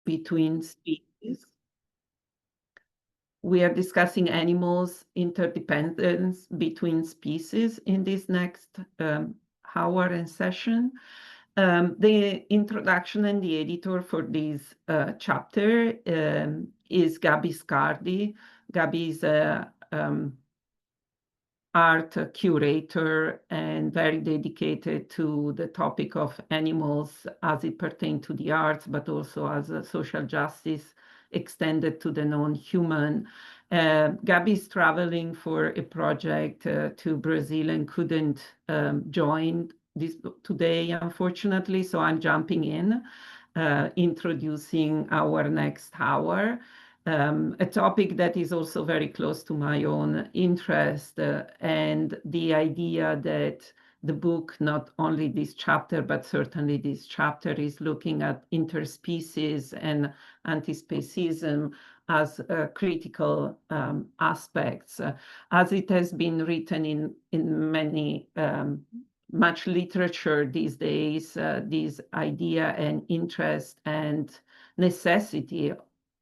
between species. We are discussing animals' interdependence between species in this next hour and session. The introduction and the editor for this chapter is Gabi Scardi. Gabi is a art curator and very dedicated to the topic of animals as it pertains to the arts, but also as a social justice extended to the non-human. Gabi is traveling for a project to Brazil and couldn't join this today, unfortunately, so I'm jumping in, introducing our next hour. A topic that is also very close to my own interest, and the idea that the book, not only this chapter, but certainly this chapter, is looking at interspecies and antispecism as critical aspects. As it has been written in many much literature these days, this idea and interest and necessity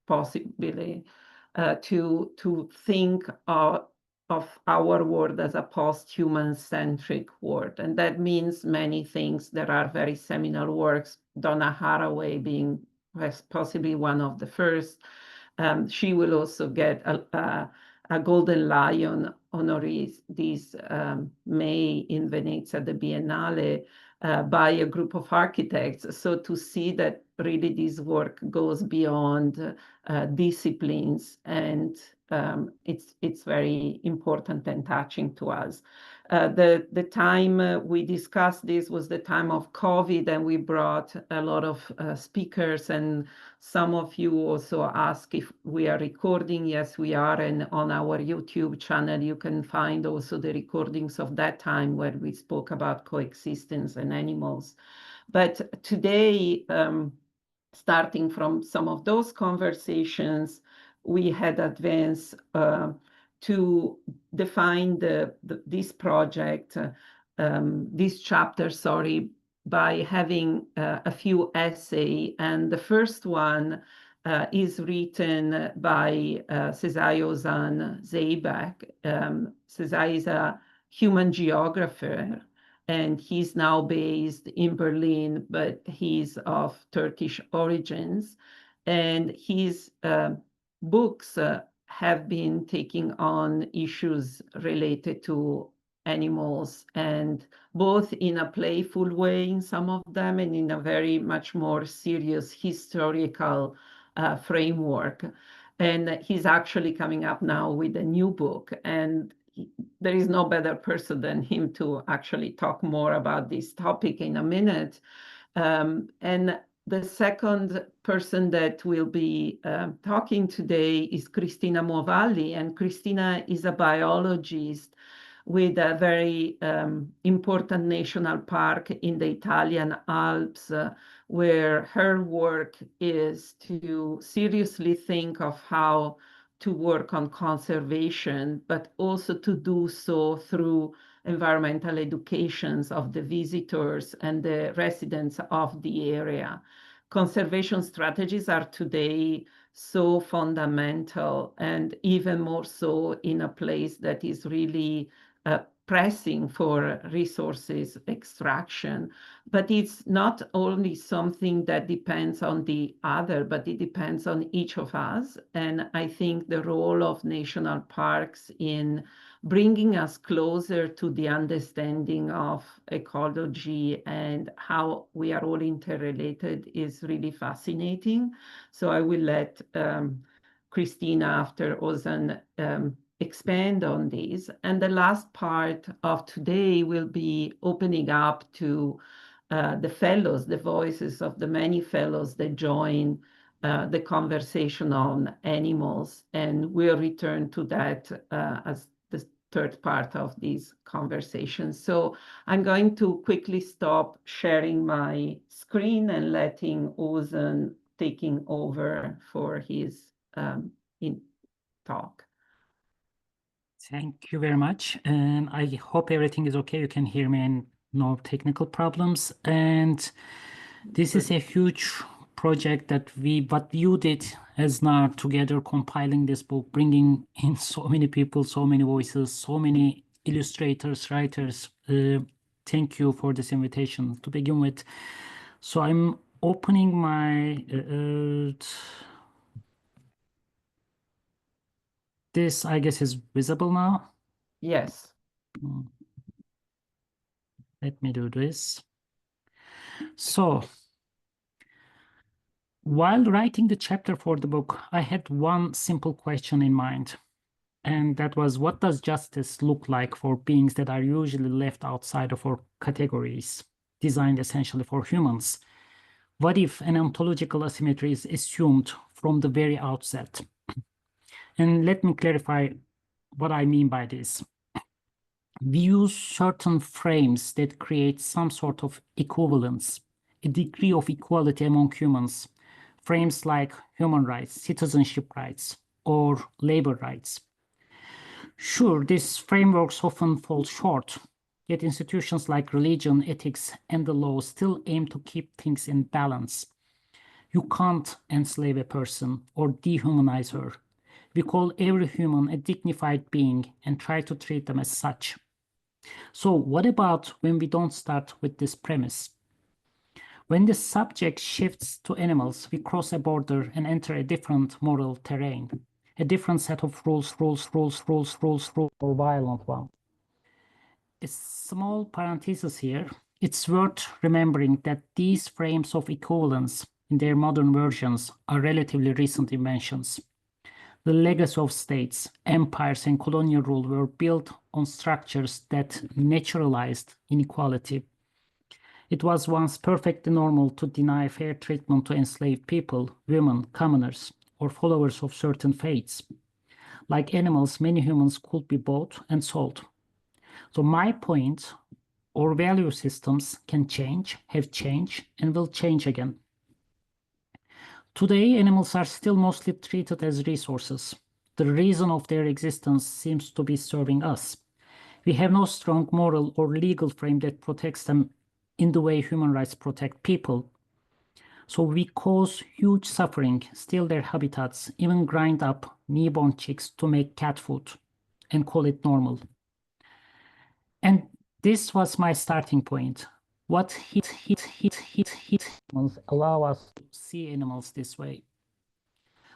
possibly to think of our world as a post-human centric world. And that means many things. There are very seminal works, Donna Haraway being possibly one of the first. She will also get a Golden Lion honoris this May in Venice at the Biennale by a group of architects. So to see that really this work goes beyond disciplines, and it's very important and touching to us. The time we discussed this was the time of COVID, and we brought a lot of speakers, and some of you also asked if we are recording. Yes, we are, and on our YouTube channel you can find also the recordings of that time where we spoke about coexistence and animals. But today, starting from some of those conversations, we had advanced to define this project, this chapter, sorry, by having a few essays. And the first one is written by Sezai Ozan Zeybek. Sezai is a human geographer, and he's now based in Berlin, but he's of Turkish origins. And his books have been taking on issues related to animals, and both in a playful way in some of them and in a very much more serious historical framework. And he's actually coming up now with a new book, and there is no better person than him to actually talk more about this topic in a minute. And the second person that will be talking today is Cristina Movalli, and Cristina is a biologist with a very important national park in the Italian Alps, where her work is to seriously think of how to work on conservation, but also to do so through environmental educations of the visitors and the residents of the area. Conservation strategies are today so fundamental, and even more so in a place that is really pressing for resources extraction. But it's not only something that depends on the other, but it depends on each of us. And I think the role of national parks in bringing us closer to the understanding of ecology and how we are all interrelated is really fascinating. So I will let Cristina, after Ozan, expand on these. And the last part of today will be opening up to the fellows, the voices of the many fellows that join the conversation on animals. And we'll return to that as the third part of these conversations. So I'm going to quickly stop sharing my screen and letting Ozan taking over for his talk. Thank you very much. And I hope everything is okay. You can hear me and no technical problems. And this is a huge project that what you did as NAHR together, compiling this book, bringing in so many people, so many voices, so many illustrators, writers. Thank you for this invitation to begin with. So I'm opening my this, I guess, is visible now. Yes. Let me do this. So while writing the chapter for the book, I had one simple question in mind. And that was, what does justice look like for beings that are usually left outside of our categories, designed essentially for humans? What if an ontological asymmetry is assumed from the very outset? And let me clarify what I mean by this. We use certain frames that create some sort of equivalence, a degree of equality among humans, frames like human rights, citizenship rights, or labor rights. Sure, these frameworks often fall short, yet institutions like religion, ethics, and the law still aim to keep things in balance. You can't enslave a person or dehumanize her. We call every human a dignified being and try to treat them as such. So what about when we don't start with this premise? When the subject shifts to animals, we cross a border and enter a different moral terrain, a different set of rules, or violent one. A small parenthesis here. It's worth remembering that these frames of equivalence in their modern versions are relatively recent inventions. The legacy of states, empires, and colonial rule were built on structures that naturalized inequality. It was once perfectly normal to deny fair treatment to enslaved people, women, commoners, or followers of certain faiths. Like animals, many humans could be bought and sold. So my point, our value systems can change, have changed, and will change again. Today, animals are still mostly treated as resources. The reason of their existence seems to be serving us. We have no strong moral or legal frame that protects them in the way human rights protect people. So we cause huge suffering, steal their habitats, even grind up newborn chicks to make cat food and call it normal. And this was my starting point. What humans allow us to see animals this way?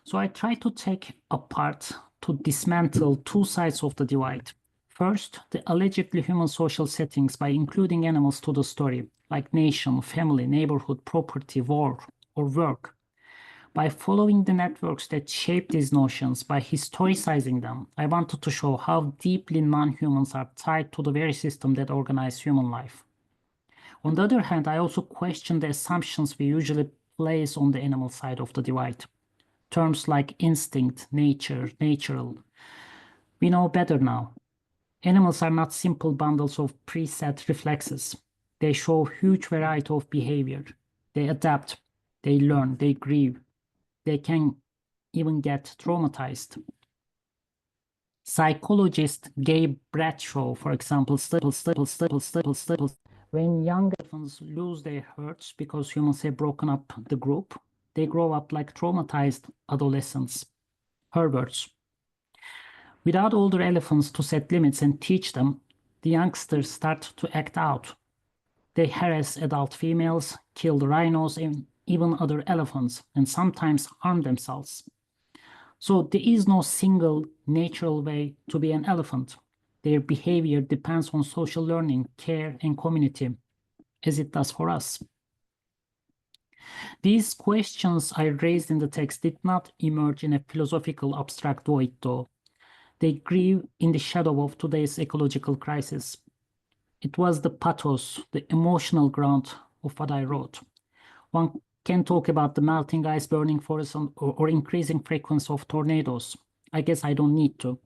So I try to take apart to dismantle two sides of the divide. First, the allegedly human social settings by including animals to the story, like nation, family, neighborhood, property, war, or work. By following the networks that shape these notions, by historicizing them, I wanted to show how deeply non-humans are tied to the very system that organizes human life. On the other hand, I also question the assumptions we usually place on the animal side of the divide. Terms like instinct, nature, natural. We know better now. Animals are not simple bundles of preset reflexes. They show huge variety of behavior. They adapt, they learn, they grieve. They can even get traumatized. Psychologist Gabe Bradshaw, for example, when young elephants lose their herds because humans have broken up the group, they grow up like traumatized adolescents, herds. Without older elephants to set limits and teach them, the youngsters start to act out. They harass adult females, kill the rhinos and even other elephants, and sometimes harm themselves. So there is no single natural way to be an elephant. Their behavior depends on social learning, care, and community, as it does for us. These questions I raised in the text did not emerge in a philosophical abstract void, though. They grew in the shadow of today's ecological crisis. It was the pathos, the emotional ground of what I wrote. One can talk about the melting ice, burning forests, or increasing frequency of tornadoes. I guess I don't need to.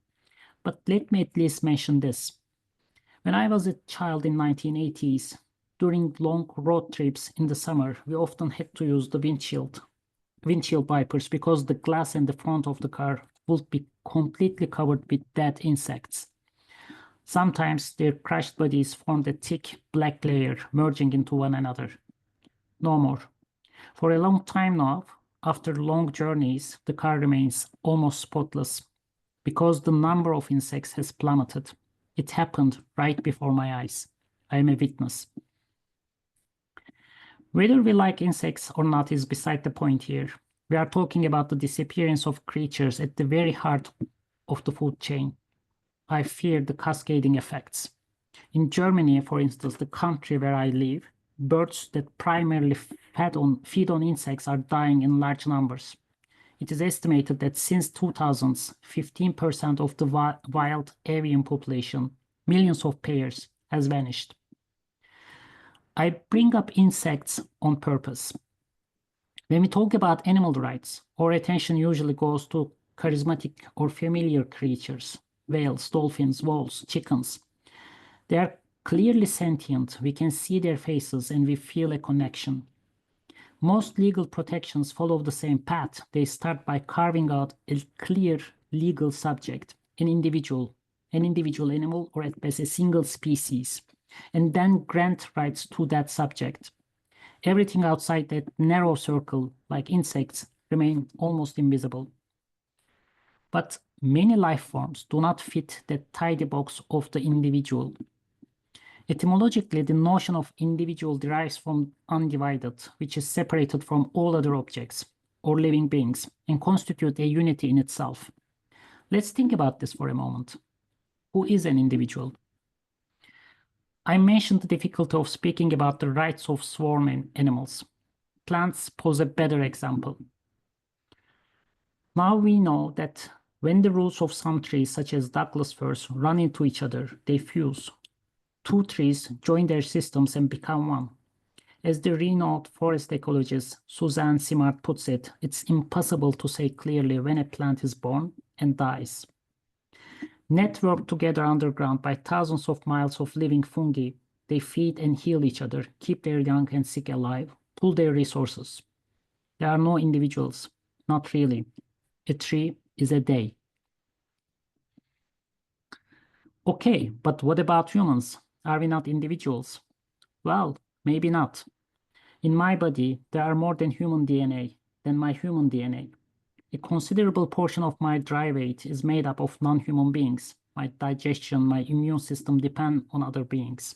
But let me at least mention this. When I was a child in 1980s, during long road trips in the summer, we often had to use the windshield wipers because the glass in the front of the car would be completely covered with dead insects. Sometimes their crushed bodies formed a thick black layer merging into one another. No more. For a long time now, after long journeys, the car remains almost spotless because the number of insects has plummeted. It happened right before my eyes. I am a witness. Whether we like insects or not is beside the point here. We are talking about the disappearance of creatures at the very heart of the food chain. I fear the cascading effects. In Germany, for instance, the country where I live, birds that primarily feed on insects are dying in large numbers. It is estimated that since 2000s, 15% of the wild avian population, millions of pairs, has vanished. I bring up insects on purpose. When we talk about animal rights, our attention usually goes to charismatic or familiar creatures, whales, dolphins, wolves, chickens. They are clearly sentient, we can see their faces and we feel a connection. Most legal protections follow the same path. They start by carving out a clear legal subject, an individual animal, or at best a single species, and then grant rights to that subject. Everything outside that narrow circle, like insects, remain almost invisible. But many life forms do not fit that tidy box of the individual. Etymologically, the notion of individual derives from undivided, which is separated from all other objects or living beings and constitute a unity in itself. Let's think about this for a moment. Who is an individual? I mentioned the difficulty of speaking about the rights of swarm animals. Plants pose a better example. Now we know that when the roots of some trees, such as Douglas firs, run into each other, they fuse. Two trees join their systems and become one. As the renowned forest ecologist Suzanne Simard puts it, it's impossible to say clearly when a plant is born and dies. Networked together underground by thousands of miles of living fungi, they feed and heal each other, keep their young and sick alive, pool their resources. There are no individuals, not really. A tree is a day. Okay, but what about humans? Are we not individuals? Well, maybe not. In my body, there are more than human DNA, than my human DNA. A considerable portion of my dry weight is made up of non-human beings. My digestion, my immune system depend on other beings.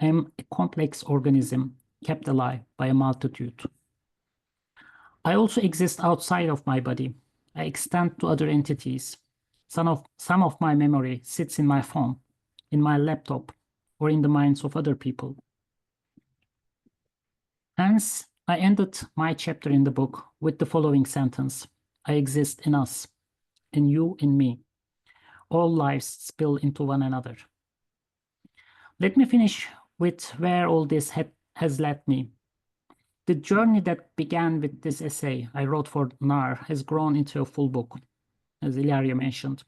I am a complex organism kept alive by a multitude. I also exist outside of my body. I extend to other entities. Some of my memory sits in my phone, in my laptop, or in the minds of other people. Hence, I ended my chapter in the book with the following sentence: I exist in us, and you in me. All lives spill into one another. Let me finish with where all this has led me. The journey that began with this essay I wrote for NAHR has grown into a full book, as Ilaria mentioned.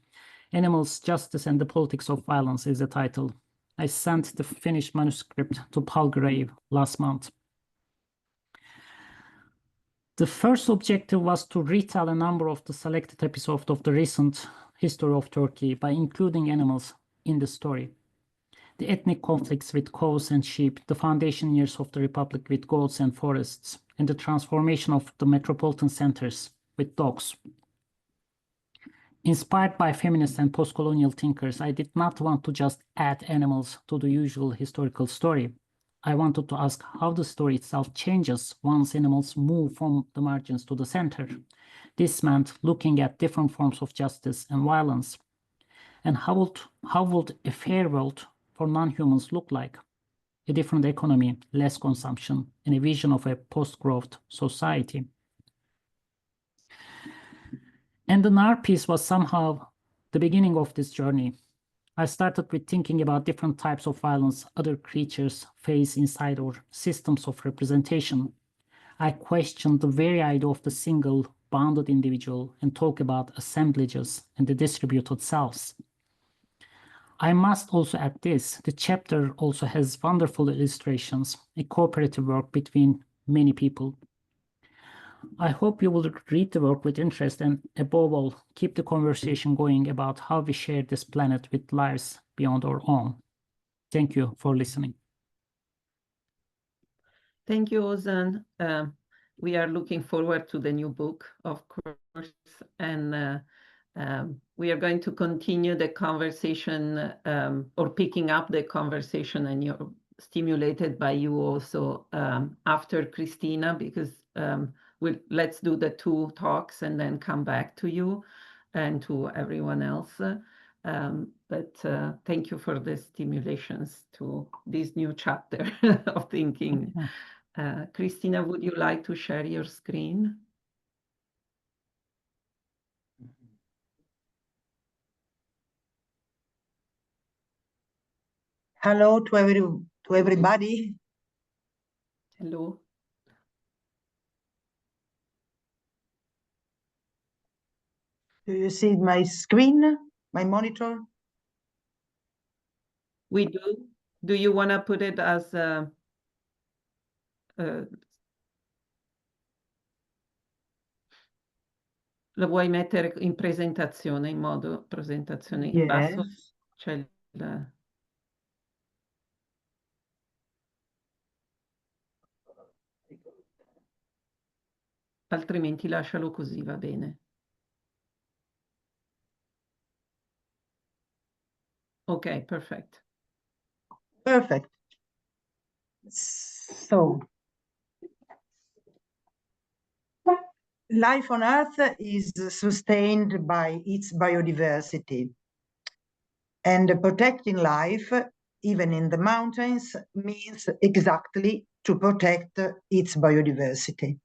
Animals, Justice, and the Politics of Violence is the title. I sent the finished manuscript to Palgrave last month. The first objective was to retell a number of the selected episodes of the recent history of Turkey by including animals in the story. The ethnic conflicts with cows and sheep, the foundation years of the Republic with goats and forests, and the transformation of the metropolitan centers with dogs. Inspired by feminist and post-colonial thinkers, I did not want to just add animals to the usual historical story. I wanted to ask how the story itself changes once animals move from the margins to the center. This meant looking at different forms of justice and violence. And how would a fair world for non-humans look like? A different economy, less consumption, and a vision of a post-growth society. And the NAHR piece was somehow the beginning of this journey. I started with thinking about different types of violence other creatures face inside our systems of representation. I questioned the very idea of the single, bounded individual and talk about assemblages and the distributed selves. I must also add this: the chapter also has wonderful illustrations, a cooperative work between many people. I hope you will read the work with interest and, above all, keep the conversation going about how we share this planet with lives beyond our own. Thank you for listening. Thank you, Ozan. We are looking forward to the new book, of course, and we are going to continue the conversation or picking up the conversation, and you're stimulated by you also after Cristina, because let's do the 2 talks and then come back to you and to everyone else. But thank you for the stimulations to this new chapter of thinking. Cristina, would you like to share your screen? Hello to everybody. Hello. Do you see my screen, my monitor? We do. Do you want to put it as lo vuoi mettere in presentazione, in modo presentazione in basso? C'è il... Altrimenti lascialo così, va bene. Ok, perfect. Perfect. So, life on Earth is sustained by its biodiversity. And protecting life, even in the mountains, means exactly to protect its biodiversity.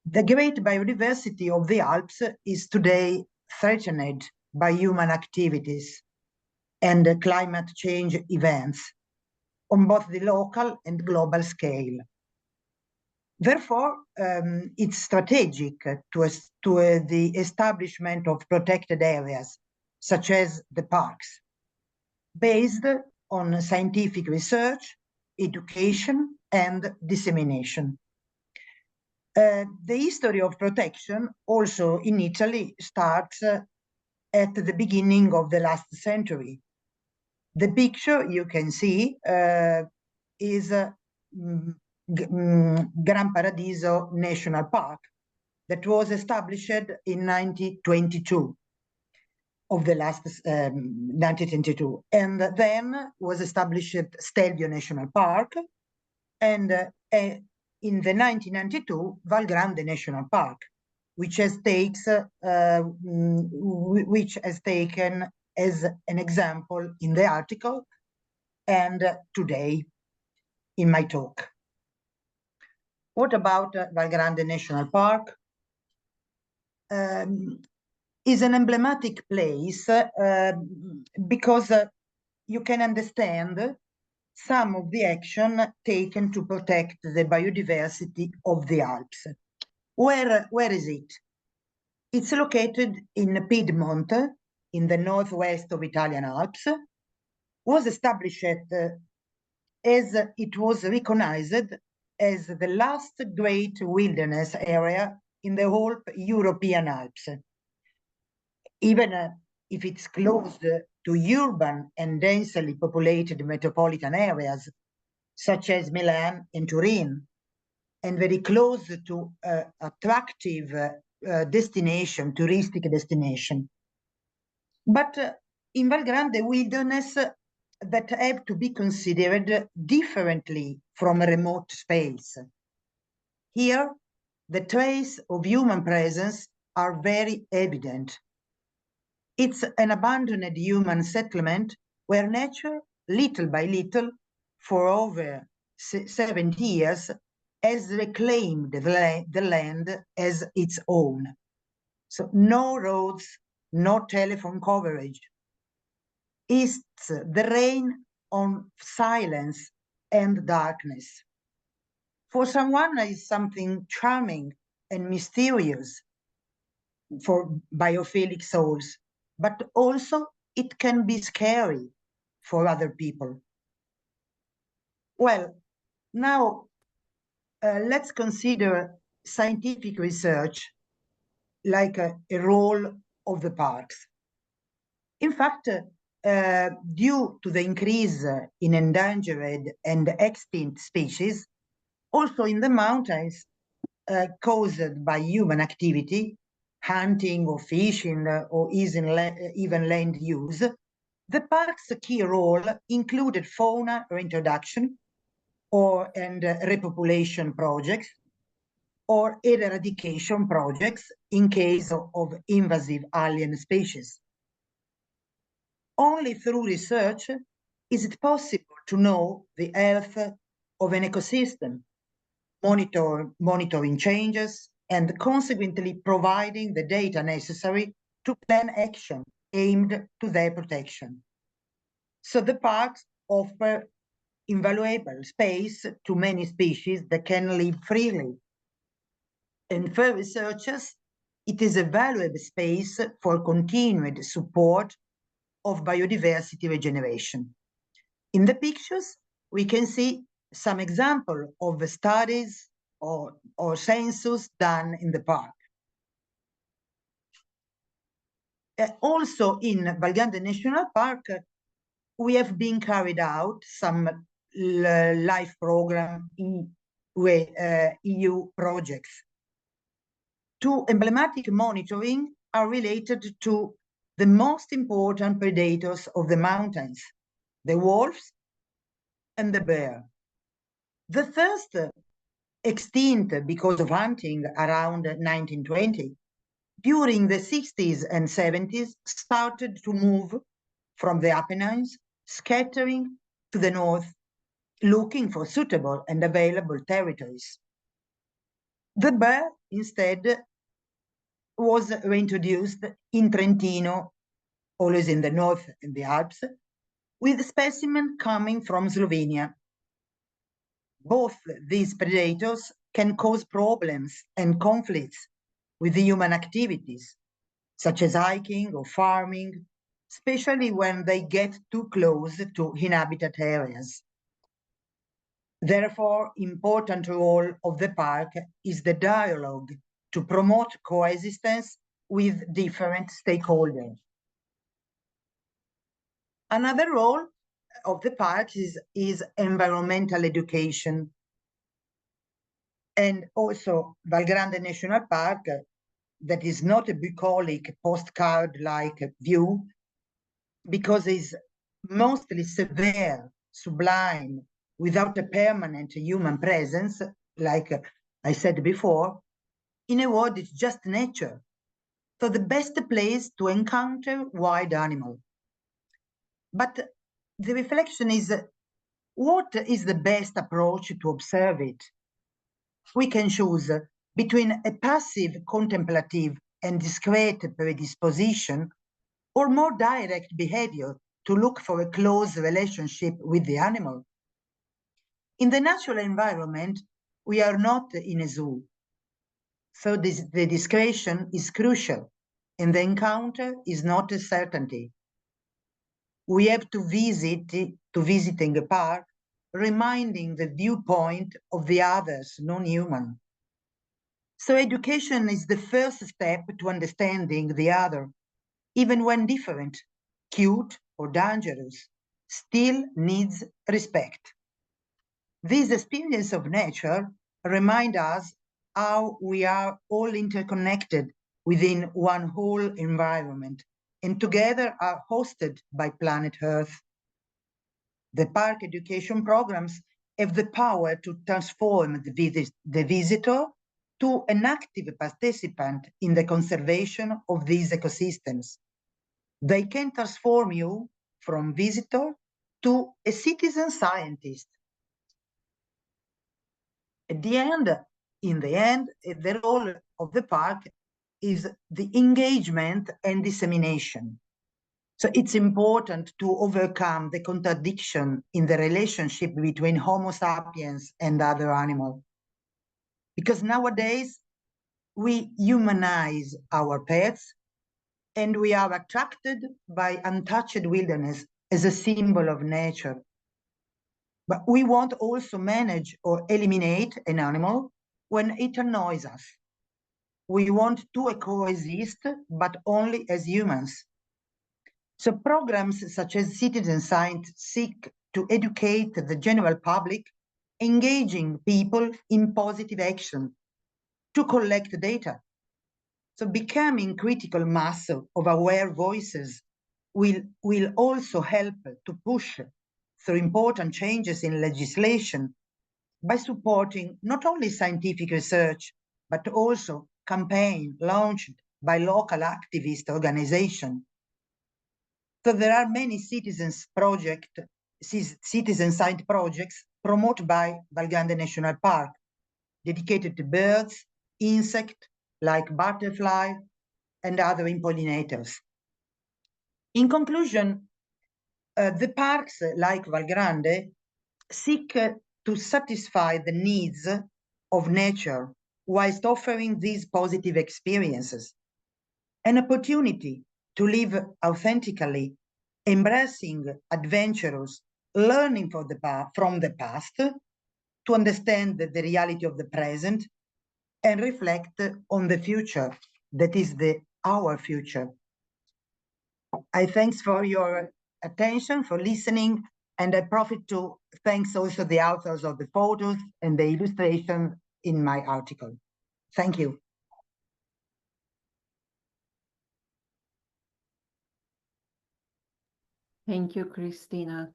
The great biodiversity of the Alps is today threatened by human activities and climate change events on both the local and global scale. Therefore, it's strategic to the establishment of protected areas, such as the parks, based on scientific research, education, and dissemination. The history of protection, also in Italy, starts at the beginning of the last century. The picture you can see is Gran Paradiso National Park that was established in 1922 of the last 1922, and then was established Stelvio National Park, and in the 1992 Val Grande National Park, which has taken as an example in the article and today in my talk. What about Val Grande National Park? Is an emblematic place because you can understand some of the action taken to protect the biodiversity of the Alps. Where is it? It's located in Piedmont, in the northwest of Italian Alps, was established as it was recognized as the last great wilderness area in the whole European Alps. Even if it's close to urban and densely populated metropolitan areas, such as Milan and Turin, and very close to attractive destination, touristic destination. But in Val Grande wilderness that have to be considered differently from a remote space. Here, the trace of human presence are very evident. It's an abandoned human settlement where nature, little by little, for over 70 years, has reclaimed the land as its own. So no roads, no telephone coverage. It's the reign on silence and darkness. For someone, it's something charming and mysterious for biophilic souls, but also it can be scary for other people. Well, now let's consider scientific research like a role of the parks. In fact, due to the increase in endangered and extinct species, Also in the mountains, caused by human activity, hunting or fishing or even land use, the park's key role included fauna reintroduction and repopulation projects or eradication projects in case of invasive alien species. Only through research is it possible to know the health of an ecosystem, monitoring changes, and consequently providing the data necessary to plan action aimed to their protection. So the parks offer invaluable space to many species that can live freely. And for researchers, it is a valuable space for continued support of biodiversity regeneration. In the pictures, we can see some example of the studies or census done in the park. Also in Val Grande National Park, we have been carried out some life program EU projects. Two emblematic monitoring are related to the most important predators of the mountains, the wolves and the bear. The first, extinct because of hunting around 1920, during the 60s and 70s started to move from the Apennines, scattering to the north, looking for suitable and available territories. The bear, instead, was reintroduced in Trentino, always in the north in the Alps, with specimens coming from Slovenia. Both these predators can cause problems and conflicts with the human activities, such as hiking or farming, especially when they get too close to inhabited areas. Therefore, important role of the park is the dialogue to promote coexistence with different stakeholders. Another role of the park is environmental education. And also Val Grande National Park, that is not a bucolic postcard-like view, because it's mostly severe, sublime, without a permanent human presence, like I said before. In a word, it's just nature. So the best place to encounter wild animal. But the reflection is, what is the best approach to observe it? We can choose between a passive, contemplative, and discreet predisposition, or more direct behavior to look for a close relationship with the animal. In the natural environment, we are not in a zoo. So the discretion is crucial, and the encounter is not a certainty. We have to visiting a park, reminding the viewpoint of the others, non-human. So education is the first step to understanding the other, even when different, cute or dangerous, still needs respect. This experience of nature reminds us how we are all interconnected within one whole environment, and together are hosted by planet Earth. The park education programs have the power to transform the visitor to an active participant in the conservation of these ecosystems. They can transform you from visitor to a citizen scientist. In the end, the role of the park is the engagement and dissemination. So it's important to overcome the contradiction in the relationship between Homo sapiens and other animals. Because nowadays, we humanize our pets, and we are attracted by untouched wilderness as a symbol of nature. But we won't also manage or eliminate an animal when it annoys us. We want to coexist, but only as humans. So programs such as Citizen Science seek to educate the general public engaging people in positive action to collect data. So becoming critical mass of aware voices will also help to push through important changes in legislation by supporting not only scientific research, but also campaigns launched by local activist organizations. So there are many citizen science projects promoted by Val Grande National Park, dedicated to birds, insects like butterfly, and other pollinators. In conclusion, the parks like Val Grande seek to satisfy the needs of nature whilst offering these positive experiences, an opportunity to live authentically, embracing adventurous, learning from the past, to understand the reality of the present, and reflect on the future that is our future. I thanks for your attention, for listening, and I profit to thanks also the authors of the photos and the illustration in my article. Thank you. Thank you, Cristina.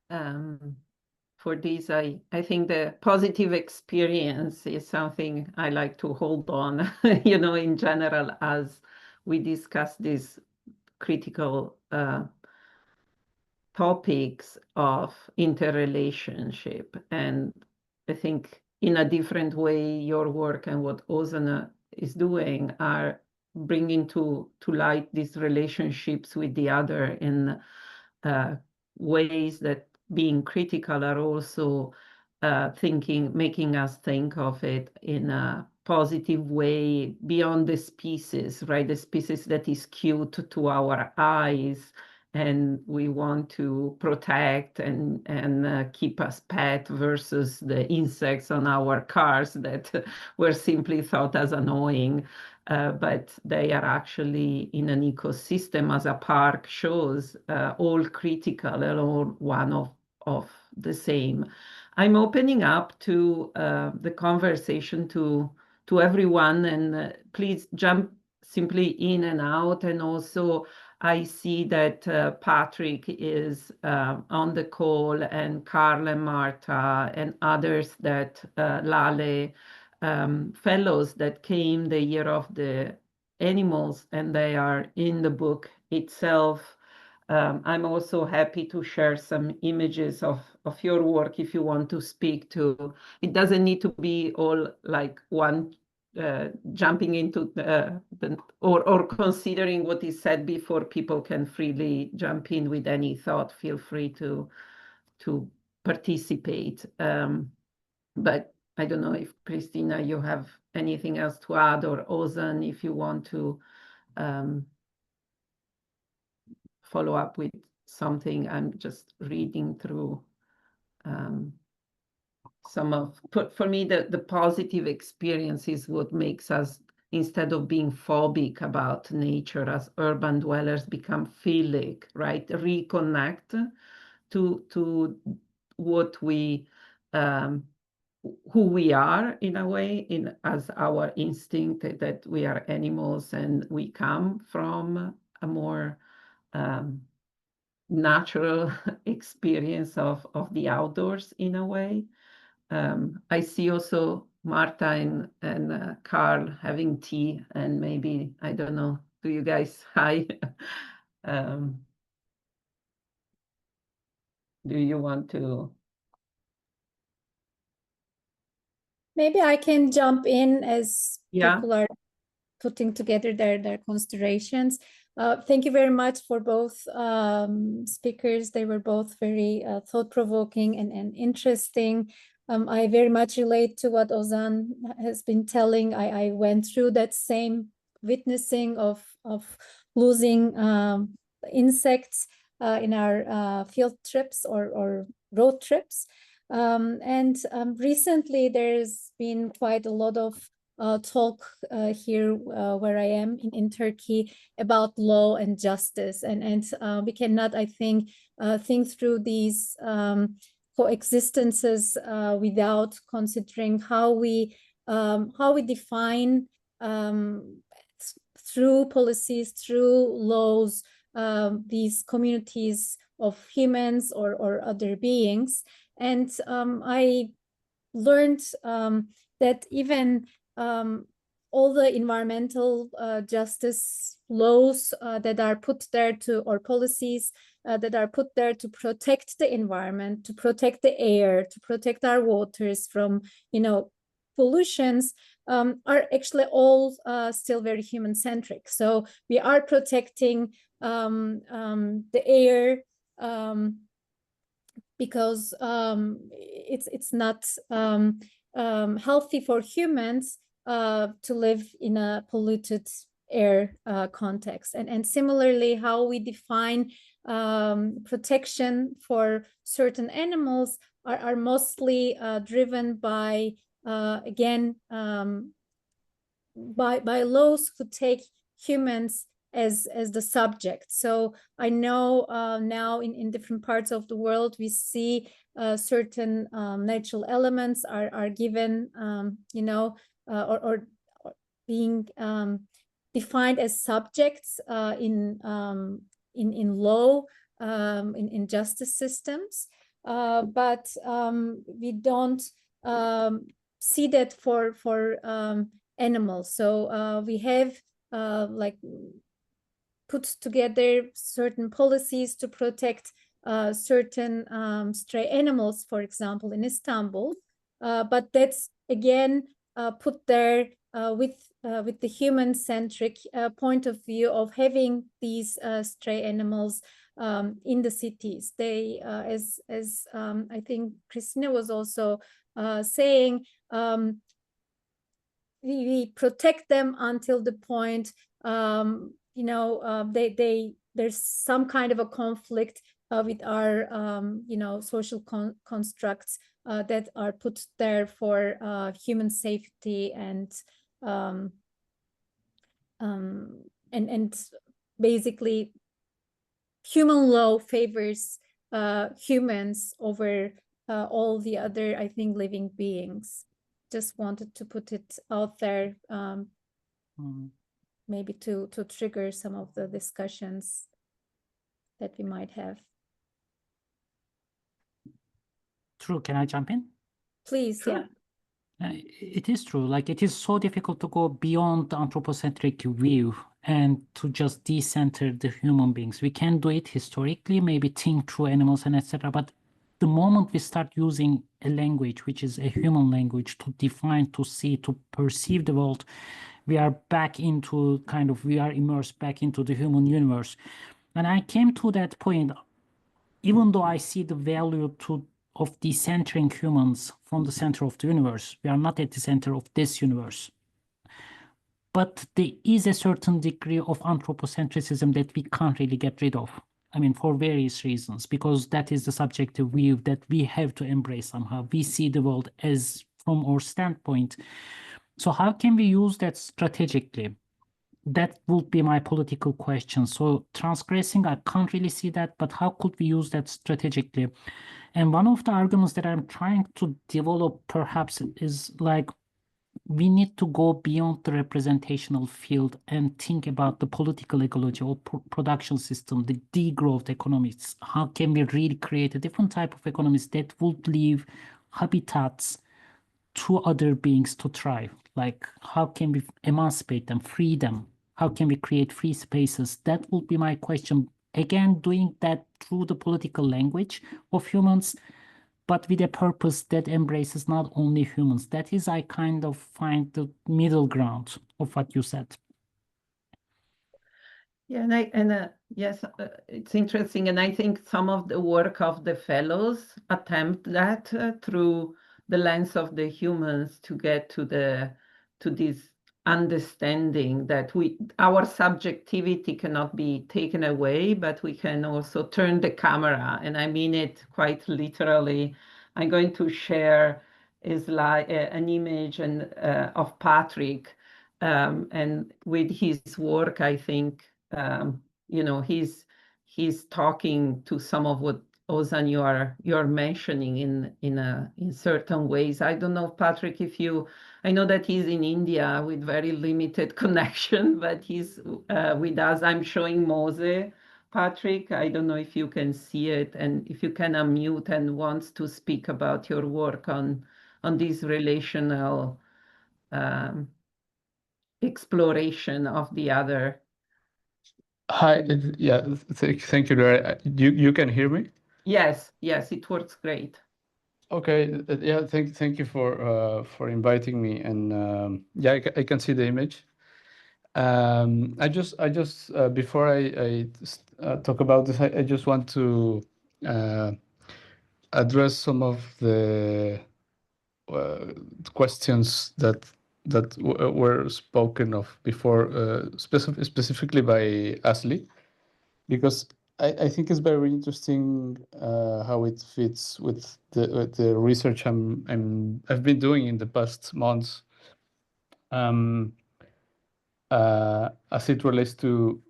For this, I think the positive experience is something I like to hold on, in general, as we discuss these critical topics of interrelationship. And I think in a different way, your work and what Ozan is doing are bringing to light these relationships with the other in ways that being critical are also making us think of it in a positive way beyond the species, right? The species that is cute to our eyes and we want to protect and keep as pet versus the insects on our cars that were simply thought as annoying. But they are actually in an ecosystem, as a park shows, all critical and all one of the same. I'm opening up to the conversation to everyone, and please jump simply in and out. And also, I see that Patrick is on the call, and Carl and Marta and others that Lale fellows that came the year of the animals, and they are in the book itself. I'm also happy to share some images of your work if you want to speak to. It doesn't need to be all like one jumping into or considering what is said before. People can freely jump in with any thought. Feel free to participate. But I don't know if, Cristina, you have anything else to add, or Ozan, if you want to follow up with something. I'm just reading through some of, for me, the positive experience is what makes us, instead of being phobic about nature as urban dwellers, become philic, right? Reconnect to what we who we are in a way, as our instinct that we are animals and we come from a more natural experience of the outdoors in a way. I see also Marta and Carl having tea, and maybe, I don't know, do you guys hi? Do you want to? Maybe I can jump in as people are putting together their considerations. Thank you very much for both speakers. They were both very thought-provoking and interesting. I very much relate to what Ozan has been telling. I went through that same witnessing of losing insects in our field trips or road trips. Recently there's been quite a lot of talk here where I am in Turkey about law and justice, and we cannot, I think, think through these coexistences without considering how we define through policies, through laws, these communities of humans or other beings. And I learned that even all the environmental justice laws that are put there to, or policies that are put there to protect the environment, to protect the air, to protect our waters from, pollutions, are actually all still very human-centric. So we are protecting the air because it's not healthy for humans to live in a polluted air context. And similarly, how we define protection for certain animals are mostly driven by, again, by laws who take humans as the subject. So I know now in different parts of the world, we see certain natural elements are given, or being defined as subjects in law, in justice systems, but we don't see that for animals. So we have like put together certain policies to protect certain stray animals, for example, in Istanbul, but that's again put there with the human-centric point of view of having these stray animals in the cities. They, as I think Cristina was also saying, we protect them until the point, there's some kind of a conflict with our, social constructs that are put there for human safety and basically human law favors humans over all the other, I think, living beings. Just wanted to put it out there, maybe to trigger some of the discussions that we might have. True. Can I jump in? Please, Sure. yeah. It is true. Like, it is so difficult to go beyond the anthropocentric view and to just decenter the human beings. We can do it historically, maybe think through animals and etc. But the moment we start using a language, which is a human language, to define, to see, to perceive the world, we are back into we are immersed back into the human universe. And I came to that point, even though I see the value of decentering humans from the center of the universe, we are not at the center of this universe. But there is a certain degree of anthropocentrism that we can't really get rid of. I mean, for various reasons, because that is the subjective view that we have to embrace somehow. We see the world as from our standpoint. So how can we use that strategically? That would be my political question. So transgressing, I can't really see that, but how could we use that strategically? And one of the arguments that I'm trying to develop perhaps is like, we need to go beyond the representational field and think about the political ecology or production system, the degrowth economics. How can we really create a different type of economies that would leave habitats to other beings to thrive? Like, how can we emancipate them, free them? How can we create free spaces? That would be my question. Again, doing that through the political language of humans, but with a purpose that embraces not only humans. That is, I kind of find the middle ground of what you said. Yeah, yes, it's interesting, and I think some of the work of the fellows attempt that through the lens of the humans to get to this understanding that our subjectivity cannot be taken away, but we can also turn the camera, and I mean it quite literally. I'm going to share an image of Patrick, and with his work, I think he's talking to some of what Ozan, you are mentioning in certain ways. I don't know, Patrick, if you, I know that he's in India with very limited connection, but he's with us. I'm showing Mose, Patrick. I don't know if you can see it, and if you can unmute and wants to speak about your work on this relational exploration of the other. Hi, yeah, thank you, Ilaria. You can hear me? Yes, it works great. Okay, yeah, thank you for inviting me, and yeah, I can see the image. I just before I talk about this, I just want to address some of the questions that were spoken of before, specifically by Ashley, because I think it's very interesting how it fits with the research I've been doing in the past months, as it relates to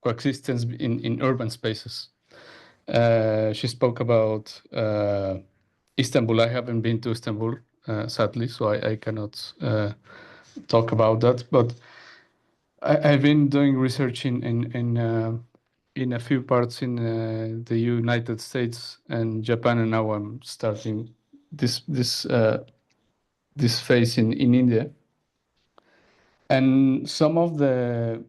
coexistence in urban spaces. She spoke about Istanbul. I haven't been to Istanbul, sadly, so I cannot talk about that. But I've been doing research in a few parts in the United States and Japan, and now I'm starting this phase in India. And some of the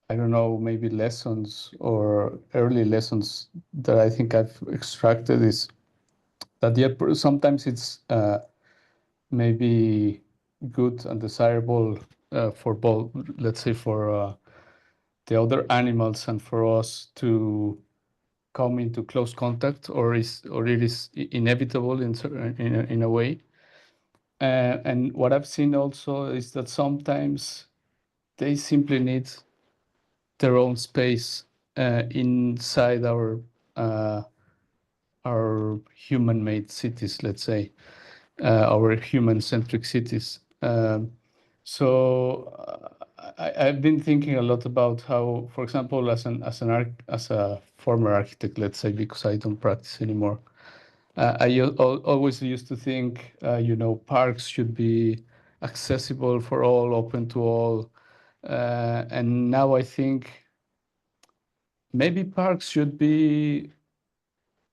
I don't know, maybe lessons or early lessons that I think I've extracted is that sometimes it's maybe good and desirable for both, let's say, for the other animals and for us to come into close contact, or it is inevitable in a way. And what I've seen also is that sometimes they simply need their own space inside our human-made cities, let's say, our human-centric cities. So I've been thinking a lot about how, for example, as a former architect, let's say, because I don't practice anymore, I always used to think, parks should be accessible for all, open to all, and now I think maybe parks should be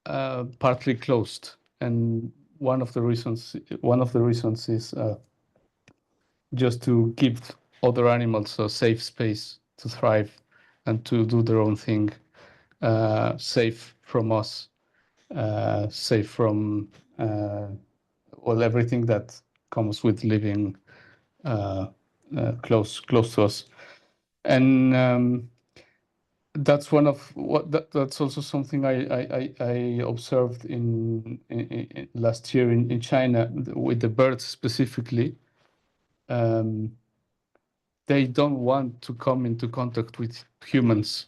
partly closed, and one of the reasons is just to give other animals a safe space to thrive and to do their own thing, safe from us, safe from everything that comes with living close to us. And that's that's also something I observed in last year in China with the birds specifically. They don't want to come into contact with humans.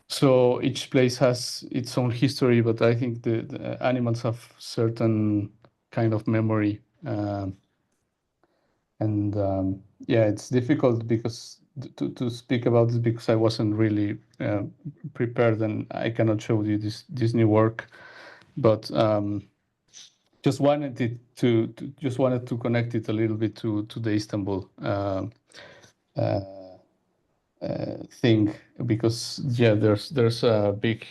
So each place has its own history, but I think the animals have certain kind of memory. Yeah, it's difficult because to speak about this because I wasn't really prepared, and I cannot show you this new work, but just wanted to connect it a little bit to the Istanbul thing, because yeah, there's a big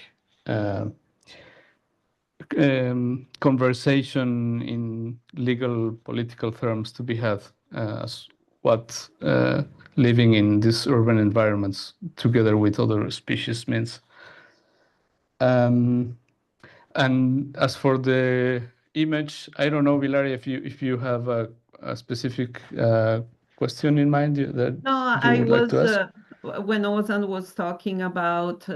conversation in legal political terms to be had as what living in these urban environments together with other species means. And as for the image, I don't know, Ilaria, if you have a specific question in mind that you would like to ask. When Ozan was talking about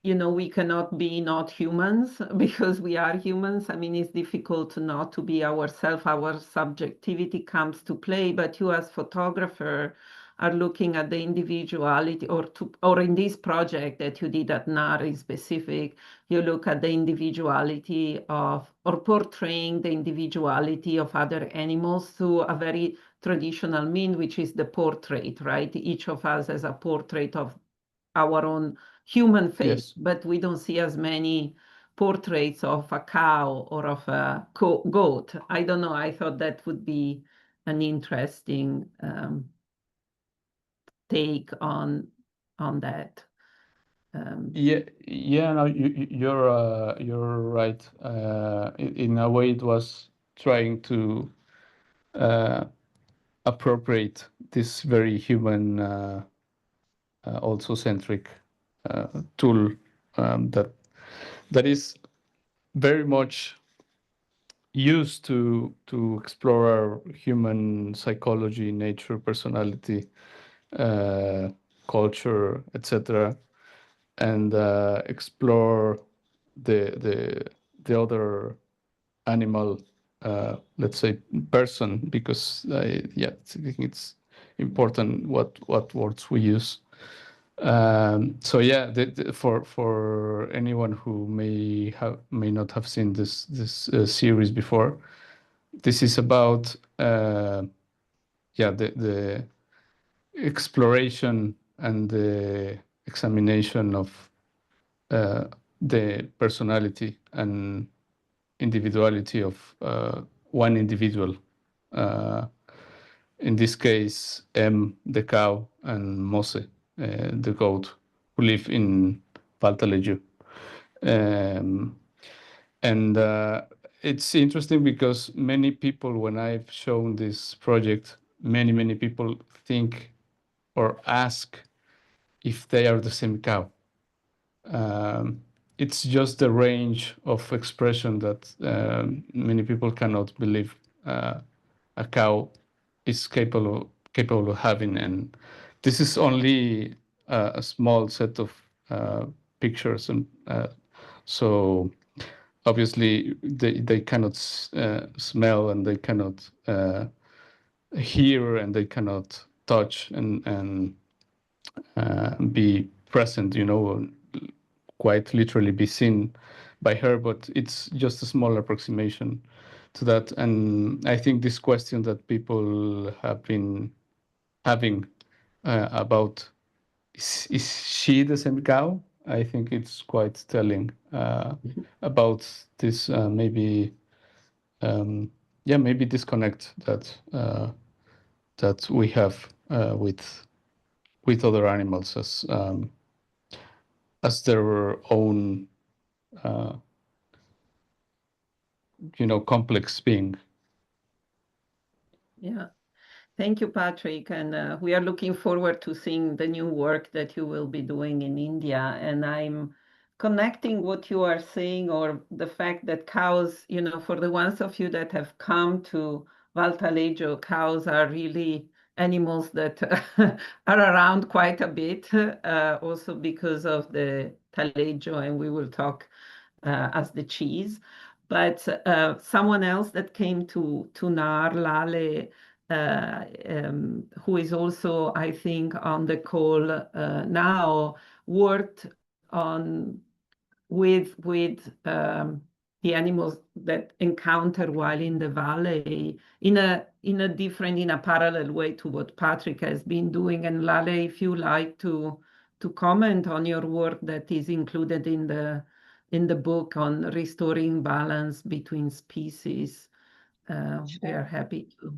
we cannot be not humans because we are humans. I mean, it's difficult not to be ourselves. Our subjectivity comes to play, but you as photographer are looking at the individuality, or in this project that you did at NAHR in specific, you look at the individuality of, or portraying the individuality of other animals through a very traditional mean, which is the portrait, right? Each of us has a portrait of our own human face, Yes. but we don't see as many portraits of a cow or of a goat. I don't know. I thought that would be an interesting take on that. Yeah, no, you're right. In a way, it was trying to appropriate this very human, also centric tool that is very much used to explore our human psychology, nature, personality, culture, etc., and explore the other animal, let's say, person, because I think it's important what words we use. So yeah, for anyone who may not have seen this series before, this is about the exploration and the examination of the personality and individuality of one individual. In this case, M, the cow, and Mose, the goat, who live in Valtaleju. And it's interesting because many people, when I've shown this project, many people think or ask if they are the same cow. It's just the range of expression that many people cannot believe a cow is capable of having, and this is only a small set of pictures, and so obviously they cannot smell, and they cannot hear, and they cannot touch and be present, quite literally be seen by her, but it's just a small approximation to that. And I think this question that people have been having about is she the same cow? I think it's quite telling about this maybe disconnect that we have with other animals as their own complex being. Yeah. Thank you, Patrick. And we are looking forward to seeing the new work that you will be doing in India. And I'm connecting what you are saying, or the fact that cows, for the ones of you that have come to Valtalejo, cows are really animals that are around quite a bit, also because of the talejo, and we will talk as the cheese. But someone else that came to NAHR, Lale, who is also, I think, on the call now, worked on with the animals that encounter while in the valley in a parallel way to what Patrick has been doing. And Lale, if you like to comment on your work that is included in the book on restoring balance between species, we are happy to.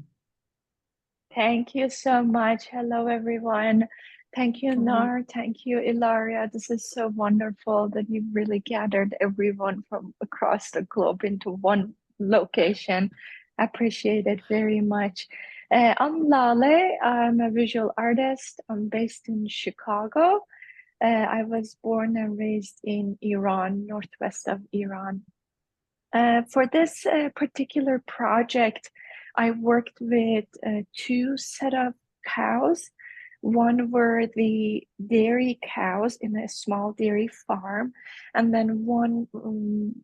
Thank you so much. Hello, everyone. Thank you, NAHR. Thank you, Ilaria. This is so wonderful that you've really gathered everyone from across the globe into one location. I appreciate it very much. I'm Lale. I'm a visual artist. I'm based in Chicago. I was born and raised in Iran, northwest of Iran. For this particular project, I worked with two set of cows. One were the dairy cows in a small dairy farm, and then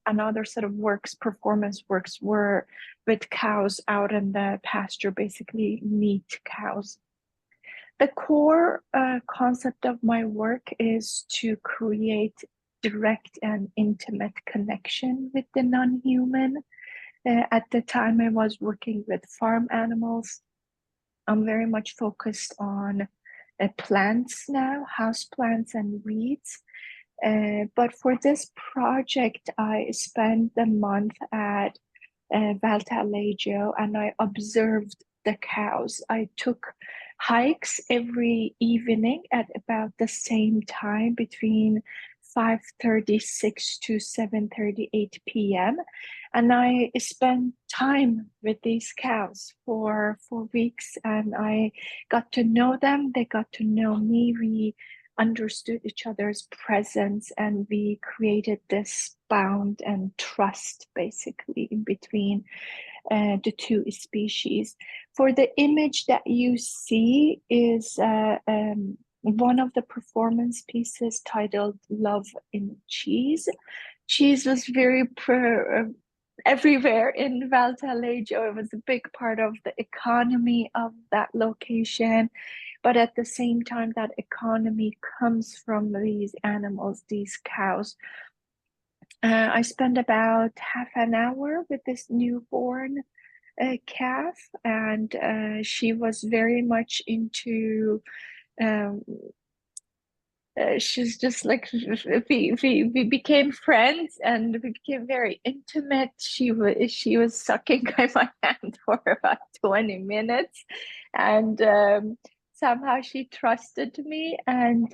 another set of performance works were with cows out in the pasture, basically meat cows. The core concept of my work is to create direct and intimate connection with the non-human. At the time I was working with farm animals, I'm very much focused on plants now, house plants and weeds. But for this project, I spent the month at Valtaleggio, and I observed the cows. I took hikes every evening at about the same time, between 5:36 to 7:38 p.m. And I spent time with these cows for 4 weeks, and I got to know them. They got to know me. We understood each other's presence, and we created this bond and trust basically in between the two species. For the image that you see is one of the performance pieces titled Love in Cheese. Cheese was very everywhere in Valtaleggio. It was a big part of the economy of that location. But at the same time, that economy comes from these animals, these cows. I spent about half an hour with this newborn calf, and she was very much into she's just like, we became friends, and we became very intimate. She was sucking my hand for about 20 minutes, and somehow she trusted me. And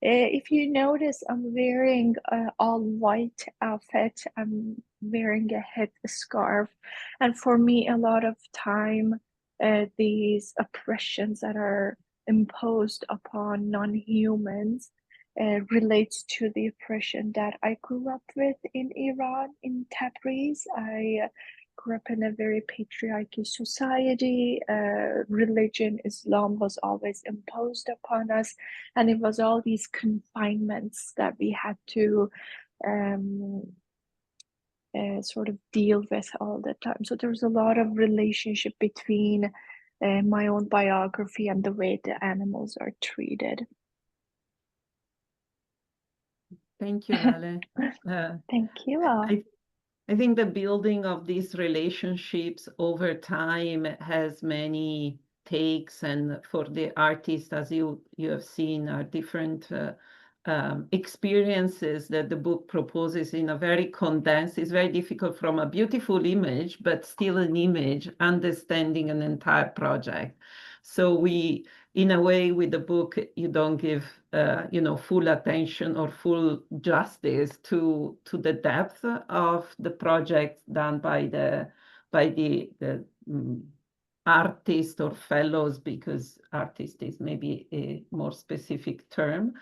if you notice, I'm wearing all white outfit. I'm wearing a head scarf, and for me, a lot of time, these oppressions that are imposed upon non-humans relates to the oppression that I grew up with in Iran, in Tabriz. I grew up in a very patriarchal society. Religion, Islam, was always imposed upon us, and it was all these confinements that we had to sort of deal with all the time. So there was a lot of relationship between my own biography and the way the animals are treated. Thank you, Lale. Thank you all. I think the building of these relationships over time has many takes, and for the artists, as you have seen, are different experiences that the book proposes in a very condensed. It's very difficult from a beautiful image, but still an image, understanding an entire project. So we, in a way, with the book, you don't give full attention or full justice to the depth of the project done by the artist or fellows, because artist is maybe a more specific term,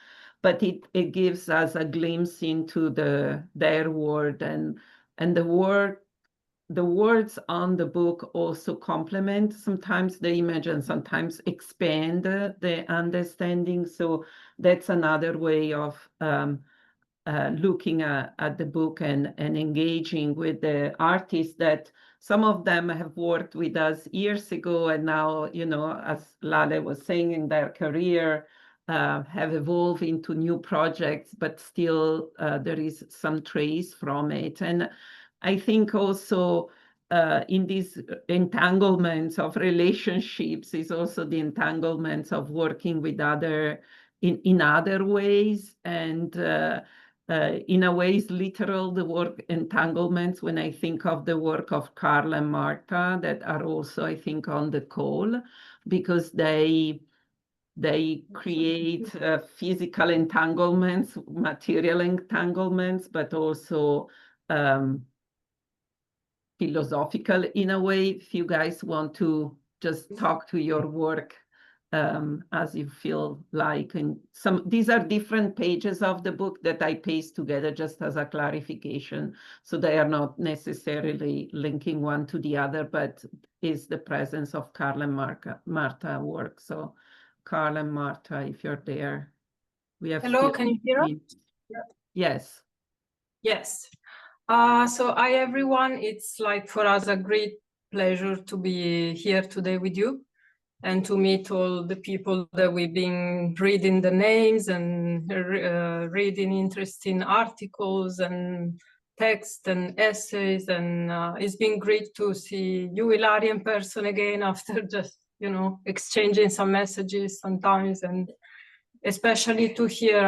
but it gives us a glimpse into their world, and the words on the book also complement sometimes the image and sometimes expand the understanding. So that's another way of looking at the book and engaging with the artists, that some of them have worked with us years ago, and now, as Lale was saying, in their career, have evolved into new projects, but still there is some trace from it. And I think also in these entanglements of relationships is also the entanglements of working with in other ways, and in a way is literal, the work entanglements, when I think of the work of Carl and Marta, that are also, I think, on the call, because they create physical entanglements, material entanglements, but also philosophical in a way. If you guys want to just talk to your work as you feel like. And these are different pages of the book that I paste together just as a clarification. So they are not necessarily linking one to the other, but is the presence of Carl and Marta work. So Carl and Marta, if you're there, we have. Hello, can you hear us? Yes. Yes. So hi everyone, it's like for us a great pleasure to be here today with you and to meet all the people that we've been reading the names and reading interesting articles and text and essays, and it's been great to see you, Ilaria, in person again after just you know, exchanging some messages sometimes, and especially to hear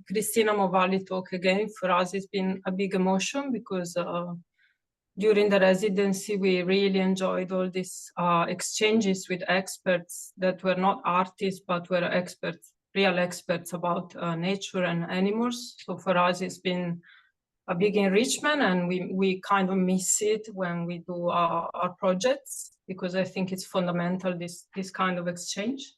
Cristina Movalli talk again, for us it's been a big emotion, because during the residency we really enjoyed all these exchanges with experts that were not artists but were experts, real experts about nature and animals. So for us it's been a big enrichment, and we kind of miss it when we do our projects, because I think it's fundamental, this kind of exchange.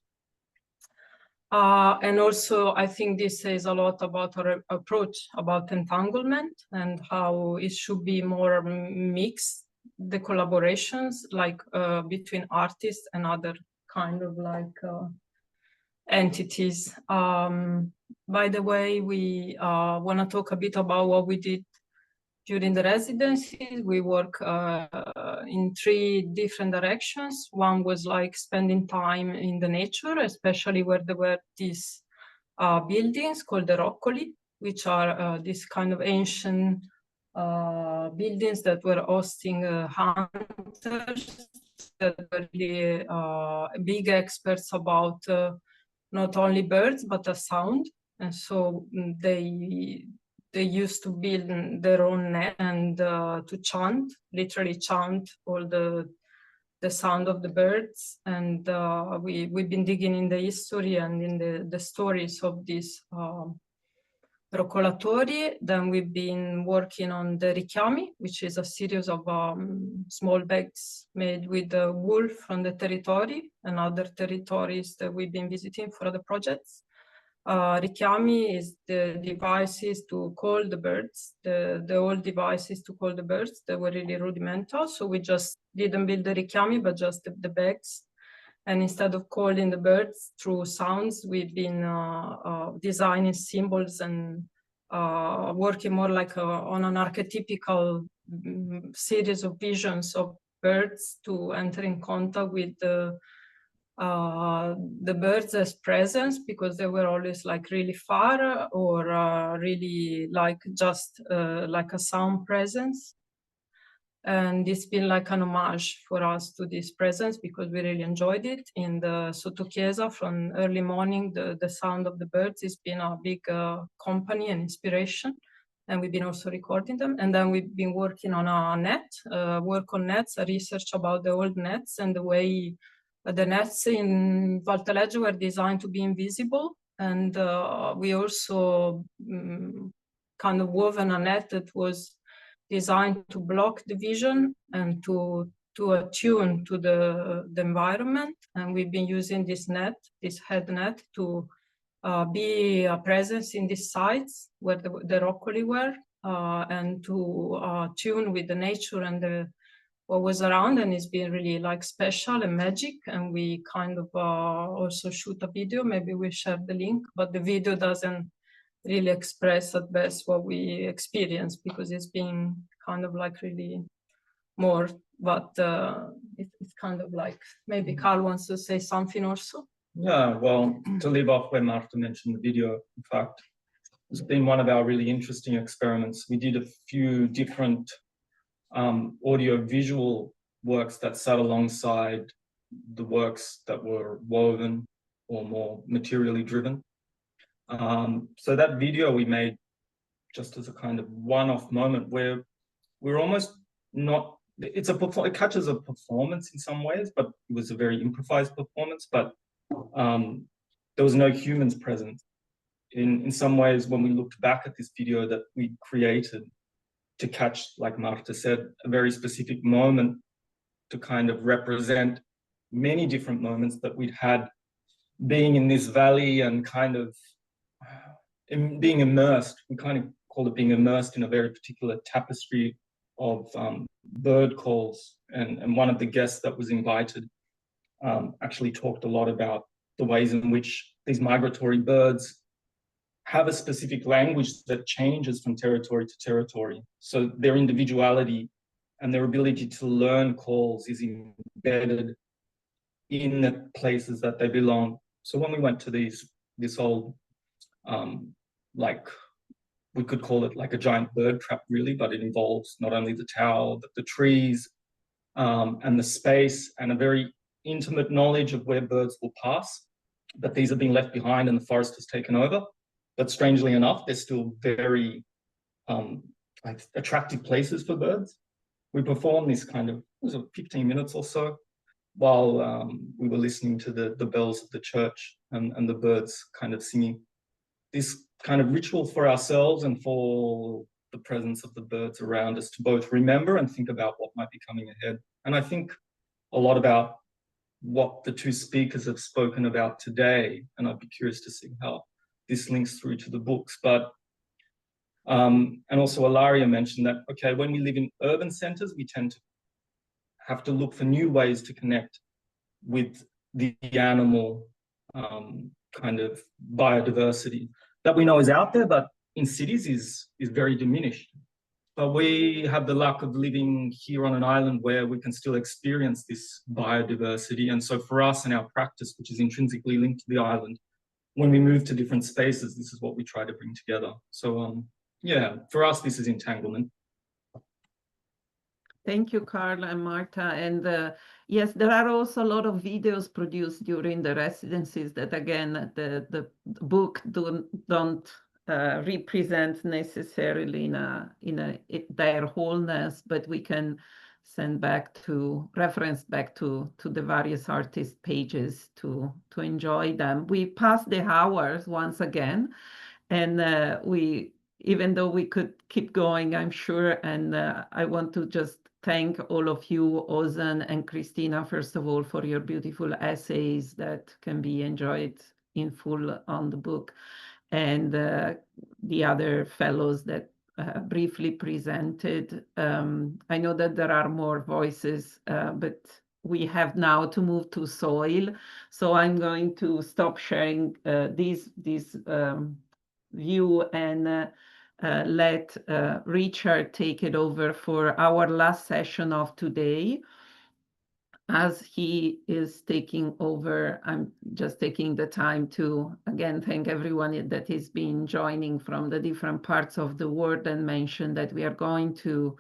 And also, I think this says a lot about our approach about entanglement and how it should be more mixed, the collaborations, like between artists and other kind of like entities. By the way, we want to talk a bit about what we did during the residency. We work in 3 different directions. One was like spending time in the nature, especially where there were these buildings called the roccoli, which are this kind of ancient buildings that were hosting hunters that were really big experts about not only birds but the sound. And so they used to build their own net and to chant, literally chant all the sound of the birds. And we've been digging in the history and in the stories of these roccolatori. Then we've been working on the richiami, which is a series of small bags made with wool from the territory and other territories that we've been visiting for other projects. Richiami is the devices to call the birds, the old devices to call the birds. They were really rudimental, so we just didn't build the richiami, but just the bags. And instead of calling the birds through sounds, we've been designing symbols and working more like on an archetypical series of visions of birds to enter in contact with the birds as presence, because they were always like really far or really like just like a sound presence. And it's been like an homage for us to this presence, because we really enjoyed it. In the Sottochiesa, from early morning, the sound of the birds has been a big company and inspiration. And we've been also recording them. And then we've been working on a net, work on nets, a research about the old nets and the way the nets in Valtalegge were designed to be invisible. And we also kind of woven a net that was designed to block the vision and to attune to the environment. And we've been using this net, this head net, to be a presence in these sites where the roccoli were, and to tune with the nature and what was around. And it's been really like special and magic. And we kind of also shoot a video, maybe we share the link, but the video doesn't really express at best what we experience, because it's been kind of like really more, but it's kind of like, maybe Carl wants to say something also. Yeah, well, to leave off where Marta mentioned the video, in fact, it's been one of our really interesting experiments. We did a few different audio-visual works that sat alongside the works that were woven or more materially driven. So that video we made just as a kind of one-off moment where we're almost not, it catches a performance in some ways, but it was a very improvised performance, but there was no humans present. In some ways, when we looked back at this video that we created to catch, like Marta said, a very specific moment to kind of represent many different moments that we'd had being in this valley and kind of being immersed. We kind of called it being immersed in a very particular tapestry of bird calls. And one of the guests that was invited actually talked a lot about the ways in which these migratory birds have a specific language that changes from territory to territory. So their individuality and their ability to learn calls is embedded in the places that they belong. So when we went to this old, like, we could call it like a giant bird trap really, but it involves not only the tower, but the trees and the space, and a very intimate knowledge of where birds will pass, but these have been left behind and the forest has taken over. But strangely enough, they're still very attractive places for birds. We performed this kind of, it was 15 minutes or so, while we were listening to the bells of the church and the birds kind of singing. This kind of ritual for ourselves and for the presence of the birds around us to both remember and think about what might be coming ahead. And I think a lot about what the two speakers have spoken about today, and I'd be curious to see how this links through to the books. But and also Ilaria mentioned that, okay, when we live in urban centers, we tend to have to look for new ways to connect with the animal kind of biodiversity that we know is out there, but in cities is very diminished. But we have the luck of living here on an island where we can still experience this biodiversity. And so for us and our practice, which is intrinsically linked to the island, when we move to different spaces, this is what we try to bring together. So yeah, for us, this is entanglement. Thank you, Carl and Marta. And yes, there are also a lot of videos produced during the residencies that, again, the book don't represent necessarily in their wholeness, but we can send back to reference back to the various artist pages to enjoy them. We passed the hours once again, and even though we could keep going, I'm sure, and I want to just thank all of you, Ozan and Cristina, first of all, for your beautiful essays that can be enjoyed in full on the book, and the other fellows that briefly presented. I know that there are more voices, but we have now to move to soil. So I'm going to stop sharing this view and let Richard take it over for our last session of today. As he is taking over, I'm just taking the time to, again, thank everyone that has been joining from the different parts of the world and mention that we are going to